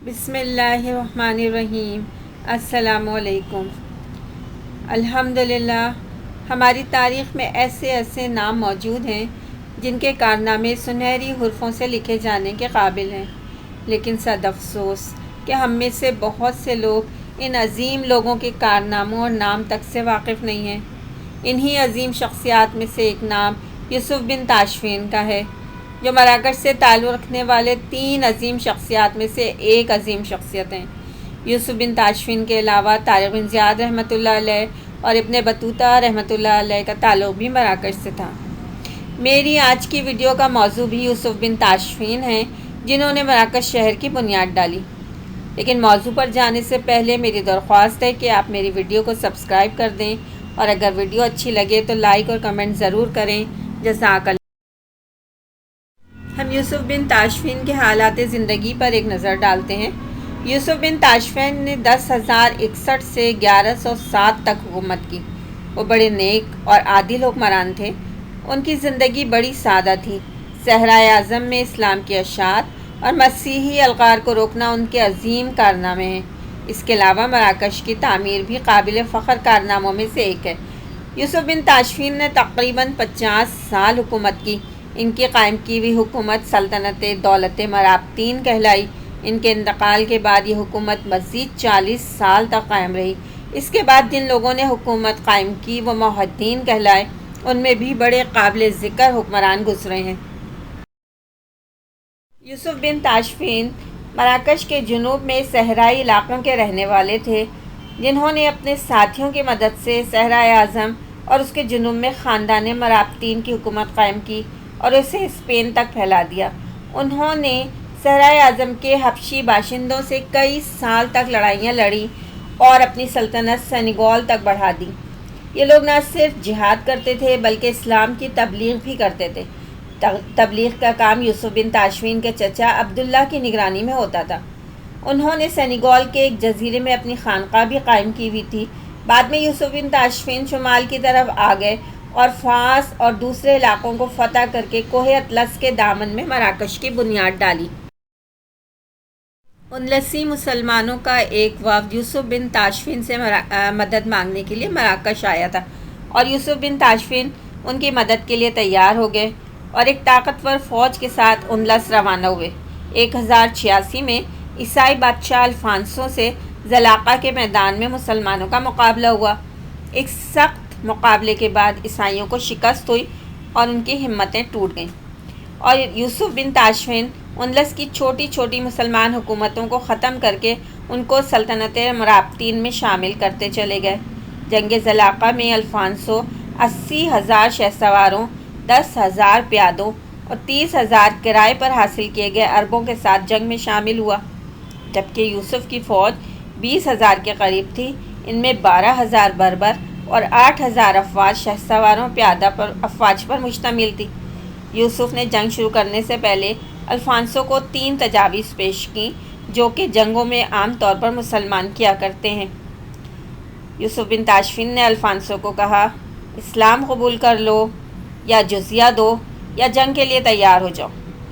بسم اللہ الرحمن الرحیم۔ السلام علیکم۔ الحمدللہ ہماری تاریخ میں ایسے ایسے نام موجود ہیں جن کے کارنامے سنہری حرفوں سے لکھے جانے کے قابل ہیں، لیکن صد افسوس کہ ہم میں سے بہت سے لوگ ان عظیم لوگوں کے کارناموں اور نام تک سے واقف نہیں ہیں۔ انہی عظیم شخصیات میں سے ایک نام یوسف بن تاشفین کا ہے، جو مراکش سے تعلق رکھنے والے 3 عظیم شخصیات میں سے ایک عظیم شخصیت ہیں۔ یوسف بن تاشفین کے علاوہ طارق بن زیاد رحمۃ اللہ علیہ اور ابن بطوطہ رحمۃ اللہ علیہ کا تعلق بھی مراکش سے تھا۔ میری آج کی ویڈیو کا موضوع بھی یوسف بن تاشفین ہیں، جنہوں نے مراکش شہر کی بنیاد ڈالی۔ لیکن موضوع پر جانے سے پہلے میری درخواست ہے کہ آپ میری ویڈیو کو سبسکرائب کر دیں، اور اگر ویڈیو اچھی لگے تو لائک اور کمنٹ ضرور کریں۔ جزاک اللہ۔ ہم یوسف بن تاشفین کے حالات زندگی پر ایک نظر ڈالتے ہیں۔ یوسف بن تاشفین نے 10,061 سے 1107 تک حکومت کی۔ وہ بڑے نیک اور عادل حکمران تھے۔ ان کی زندگی بڑی سادہ تھی۔ صحرائے اعظم میں اسلام کی اشاعت اور مسیحی الغار کو روکنا ان کے عظیم کارنامے ہیں۔ اس کے علاوہ مراکش کی تعمیر بھی قابل فخر کارناموں میں سے ایک ہے۔ یوسف بن تاشفین نے تقریباً 50 سال حکومت کی۔ ان کی قائم کی ہوئی حکومت سلطنت دولت مرابطین کہلائی۔ ان کے انتقال کے بعد یہ حکومت مزید 40 سال تک قائم رہی۔ اس کے بعد جن لوگوں نے حکومت قائم کی وہ موحدین کہلائے۔ ان میں بھی بڑے قابل ذکر حکمران گزرے ہیں۔ یوسف بن تاشفین مراکش کے جنوب میں صحرائی علاقوں کے رہنے والے تھے، جنہوں نے اپنے ساتھیوں کی مدد سے صحرائے اعظم اور اس کے جنوب میں خاندان مرابطین کی حکومت قائم کی اور اسے اسپین تک پھیلا دیا۔ انہوں نے صحرائے اعظم کے حبشی باشندوں سے کئی سال تک لڑائیاں لڑیں اور اپنی سلطنت سینیگال تک بڑھا دی۔ یہ لوگ نہ صرف جہاد کرتے تھے بلکہ اسلام کی تبلیغ بھی کرتے تھے۔ تبلیغ کا کام یوسف بن تاشفین کے چچا عبداللہ کی نگرانی میں ہوتا تھا۔ انہوں نے سینیگال کے ایک جزیرے میں اپنی خانقاہ بھی قائم کی ہوئی تھی۔ بعد میں یوسف بن تاشفین شمال کی طرف آ گئے اور فاس اور دوسرے علاقوں کو فتح کر کے کوہ اطلس کے دامن میں مراکش کی بنیاد ڈالی۔ اندلسی مسلمانوں کا ایک وفد یوسف بن تاشفین سے مدد مانگنے کے لیے مراکش آیا تھا، اور یوسف بن تاشفین ان کی مدد کے لیے تیار ہو گئے اور ایک طاقتور فوج کے ساتھ اندلس روانہ ہوئے۔ 1086 میں عیسائی بادشاہ الفانسو سے زلاقہ کے میدان میں مسلمانوں کا مقابلہ ہوا۔ ایک سخت مقابلے کے بعد عیسائیوں کو شکست ہوئی اور ان کی ہمتیں ٹوٹ گئیں، اور یوسف بن تاشفین اندلس کی چھوٹی چھوٹی مسلمان حکومتوں کو ختم کر کے ان کو سلطنت مرابطین میں شامل کرتے چلے گئے۔ جنگ زلاقہ میں الفانسو 80,000 شہسواروں، 10,000 پیادوں اور 30,000 کرائے پر حاصل کیے گئے اربوں کے ساتھ جنگ میں شامل ہوا، جبکہ یوسف کی فوج 20,000 کے قریب تھی۔ ان میں 12,000 بربر اور 8,000 افواج شہسواروں افواج پر مشتمل تھی۔ یوسف نے جنگ شروع کرنے سے پہلے الفانسو کو 3 تجاویز پیش کیں، جو کہ جنگوں میں عام طور پر مسلمان کیا کرتے ہیں۔ یوسف بن تاشفین نے الفانسو کو کہا، اسلام قبول کر لو یا جزیہ دو یا جنگ کے لیے تیار ہو جاؤ۔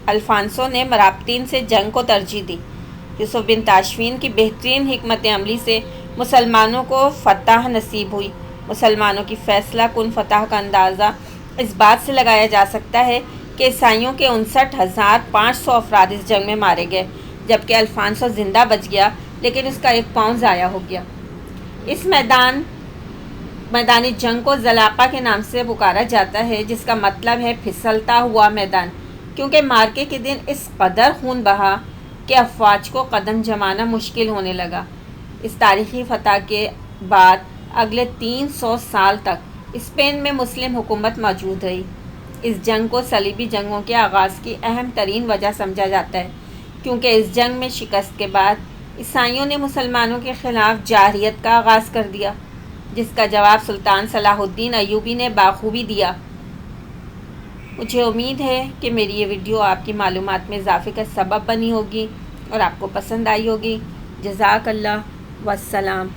الفانسو نے مرابطین سے جنگ کو ترجیح دی۔ یوسف بن تاشفین کی بہترین حکمت عملی سے مسلمانوں کو فتح نصیب ہوئی۔ مسلمانوں کی فیصلہ کن فتح کا اندازہ اس بات سے لگایا جا سکتا ہے کہ عیسائیوں کے 59,500 افراد اس جنگ میں مارے گئے، جبکہ الفانسو زندہ بچ گیا، لیکن اس کا ایک پاؤں ضائع ہو گیا۔ اس میدانی جنگ کو زلاقہ کے نام سے پکارا جاتا ہے، جس کا مطلب ہے پھسلتا ہوا میدان، کیونکہ مارکے کے دن اس قدر خون بہا کہ افواج کو قدم جمانا مشکل ہونے لگا۔ اس تاریخی فتح کے بعد اگلے 300 سال تک اسپین میں مسلم حکومت موجود رہی۔ اس جنگ کو صلیبی جنگوں کے آغاز کی اہم ترین وجہ سمجھا جاتا ہے، کیونکہ اس جنگ میں شکست کے بعد عیسائیوں نے مسلمانوں کے خلاف جارحیت کا آغاز کر دیا، جس کا جواب سلطان صلاح الدین ایوبی نے بخوبی دیا۔ مجھے امید ہے کہ میری یہ ویڈیو آپ کی معلومات میں اضافے کا سبب بنی ہوگی اور آپ کو پسند آئی ہوگی۔ جزاک اللہ، والسلام۔